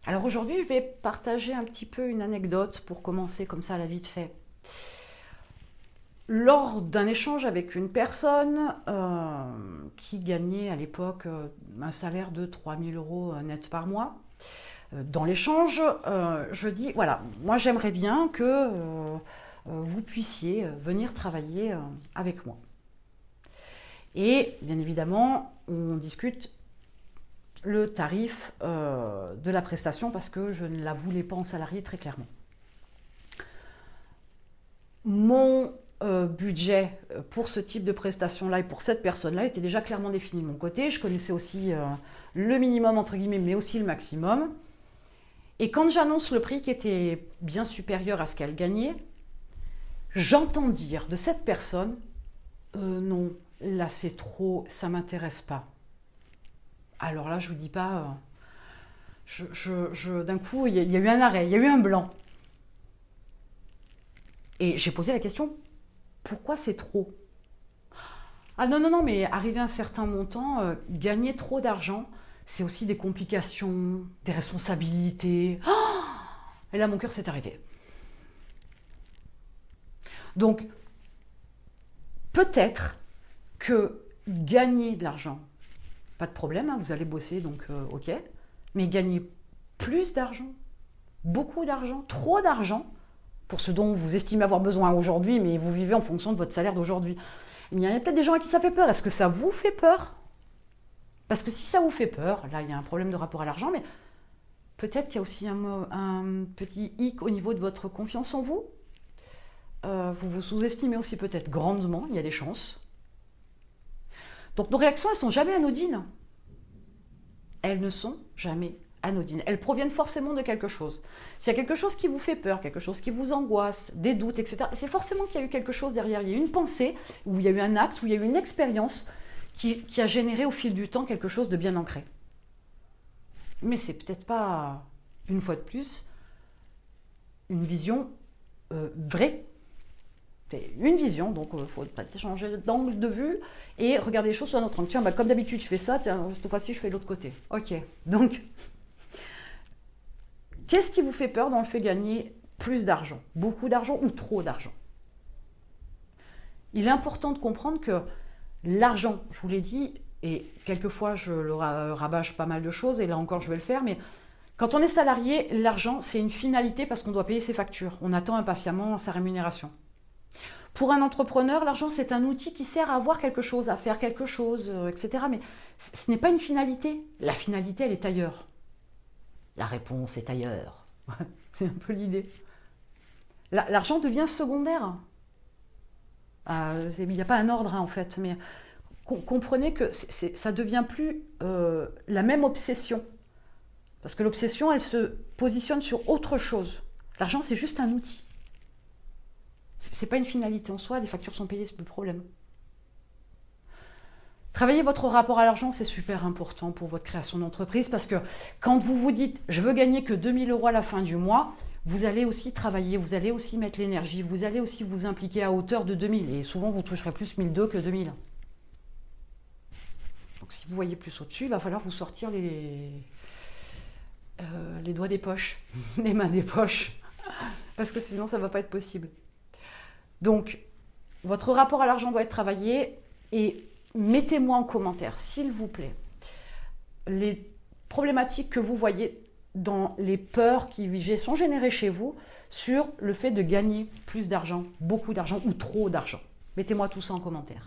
Alors aujourd'hui, je vais partager un petit peu une anecdote pour commencer comme ça, à la vite fait. Lors d'un échange avec une personne qui gagnait à l'époque un salaire de 3 000 € net par mois, dans l'échange, je dis, voilà, moi j'aimerais bien que vous puissiez venir travailler avec moi. Et bien évidemment, on discute le tarif de la prestation parce que je ne la voulais pas en salarié très clairement. Mon budget pour ce type de prestation-là et pour cette personne-là était déjà clairement défini de mon côté. Je connaissais aussi le minimum entre guillemets, mais aussi le maximum. Et quand j'annonce le prix qui était bien supérieur à ce qu'elle gagnait, j'entends dire de cette personne non, là c'est trop, ça m'intéresse pas. Alors là, je vous dis pas, d'un coup, il y a eu un arrêt, il y a eu un blanc. Et j'ai posé la question, pourquoi c'est trop? Ah non, non, non, mais arriver à un certain montant, gagner trop d'argent, c'est aussi des complications, des responsabilités. Oh, et là, mon cœur s'est arrêté. Donc, peut-être que gagner de l'argent, pas de problème, hein, vous allez bosser, donc ok, mais gagner plus d'argent, beaucoup d'argent, trop d'argent, pour ce dont vous estimez avoir besoin aujourd'hui, mais vous vivez en fonction de votre salaire d'aujourd'hui. Il y a peut-être des gens à qui ça fait peur. Est-ce que ça vous fait peur? Parce que si ça vous fait peur, là, il y a un problème de rapport à l'argent, mais peut-être qu'il y a aussi un petit hic au niveau de votre confiance en vous. Vous vous sous-estimez aussi peut-être grandement, il y a des chances. Donc nos réactions, elles ne sont jamais anodines. Elles ne sont jamais anodines. Elles proviennent forcément de quelque chose. S'il y a quelque chose qui vous fait peur, quelque chose qui vous angoisse, des doutes, etc., c'est forcément qu'il y a eu quelque chose derrière. Il y a eu une pensée, ou il y a eu un acte, ou il y a eu une expérience qui a généré au fil du temps quelque chose de bien ancré. Mais c'est peut-être pas, une fois de plus, une vision vraie. C'est une vision, donc il faut peut-être changer d'angle de vue et regarder les choses sur un autre angle. Tiens, bah, comme d'habitude, je fais ça, tiens, cette fois-ci, je fais l'autre côté. Ok, donc, qu'est-ce qui vous fait peur dans le fait de gagner plus d'argent, beaucoup d'argent ou trop d'argent? Il est important de comprendre que l'argent, je vous l'ai dit, et quelquefois je le rabâche pas mal de choses, et là encore je vais le faire, mais quand on est salarié, l'argent c'est une finalité parce qu'on doit payer ses factures. On attend impatiemment sa rémunération. Pour un entrepreneur, l'argent c'est un outil qui sert à avoir quelque chose, à faire quelque chose, etc. Mais ce n'est pas une finalité. La finalité, elle est ailleurs. La réponse est ailleurs. C'est un peu l'idée. L'argent devient secondaire. Il n'y a pas un ordre hein, en fait, mais comprenez que ça devient plus la même obsession. Parce que l'obsession, elle se positionne sur autre chose. L'argent, c'est juste un outil. C'est pas une finalité en soi, les factures sont payées, c'est plus le problème. Travailler votre rapport à l'argent, c'est super important pour votre création d'entreprise parce que quand vous vous dites « je veux gagner que 2 000 € à la fin du mois », vous allez aussi travailler, vous allez aussi mettre l'énergie, vous allez aussi vous impliquer à hauteur de 2 000 et souvent vous toucherez plus 1 200 que 2 000. Donc si vous voyez plus au-dessus, il va falloir vous sortir les doigts des poches, les mains des poches, parce que sinon ça ne va pas être possible. Donc, votre rapport à l'argent doit être travaillé et mettez-moi en commentaire, s'il vous plaît, les problématiques que vous voyez dans les peurs qui sont générées chez vous sur le fait de gagner plus d'argent, beaucoup d'argent ou trop d'argent. Mettez-moi tout ça en commentaire.